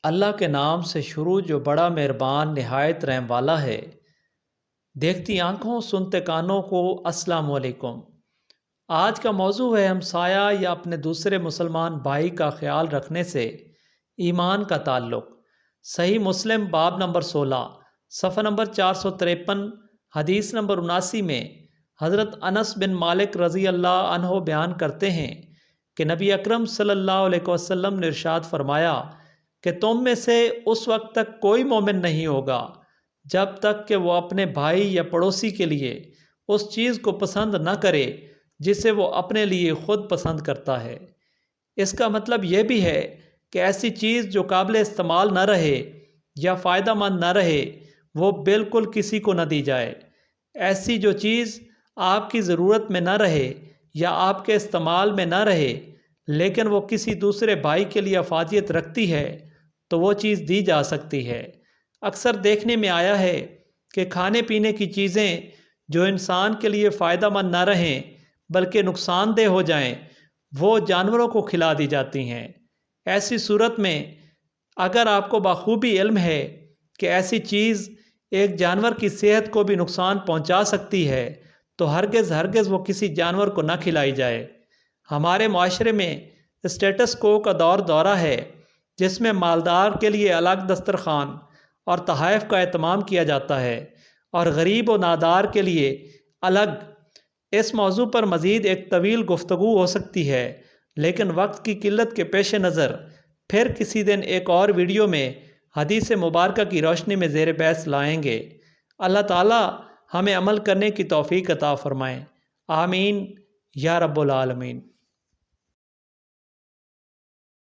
اللہ کے نام سے شروع جو بڑا مہربان نہایت رحم والا ہے۔ دیکھتی آنکھوں سنتے کانوں کو السلام علیکم۔ آج کا موضوع ہے ہمسایہ یا اپنے دوسرے مسلمان بھائی کا خیال رکھنے سے ایمان کا تعلق۔ صحیح مسلم باب نمبر 16 صفحہ نمبر 453 حدیث نمبر 79 میں حضرت انس بن مالک رضی اللہ عنہ بیان کرتے ہیں کہ نبی اکرم صلی اللہ علیہ وسلم نے ارشاد فرمایا کہ تم میں سے اس وقت تک کوئی مومن نہیں ہوگا جب تک کہ وہ اپنے بھائی یا پڑوسی کے لیے اس چیز کو پسند نہ کرے جسے وہ اپنے لیے خود پسند کرتا ہے۔ اس کا مطلب یہ بھی ہے کہ ایسی چیز جو قابل استعمال نہ رہے یا فائدہ مند نہ رہے وہ بالکل کسی کو نہ دی جائے۔ ایسی جو چیز آپ کی ضرورت میں نہ رہے یا آپ کے استعمال میں نہ رہے لیکن وہ کسی دوسرے بھائی کے لیے افادیت رکھتی ہے تو وہ چیز دی جا سکتی ہے۔ اکثر دیکھنے میں آیا ہے کہ کھانے پینے کی چیزیں جو انسان کے لیے فائدہ مند نہ رہیں بلکہ نقصان دہ ہو جائیں وہ جانوروں کو کھلا دی جاتی ہیں۔ ایسی صورت میں اگر آپ کو بخوبی علم ہے کہ ایسی چیز ایک جانور کی صحت کو بھی نقصان پہنچا سکتی ہے تو ہرگز وہ کسی جانور کو نہ کھلائی جائے۔ ہمارے معاشرے میں اسٹیٹس کو کا دورہ ہے جس میں مالدار کے لیے الگ دسترخوان اور تحائف کا اہتمام کیا جاتا ہے اور غریب و نادار کے لیے الگ۔ اس موضوع پر مزید ایک طویل گفتگو ہو سکتی ہے لیکن وقت کی قلت کے پیش نظر پھر کسی دن ایک اور ویڈیو میں حدیث مبارکہ کی روشنی میں زیر بحث لائیں گے۔ اللہ تعالی ہمیں عمل کرنے کی توفیق عطا فرمائیں۔ آمین یا رب العالمین۔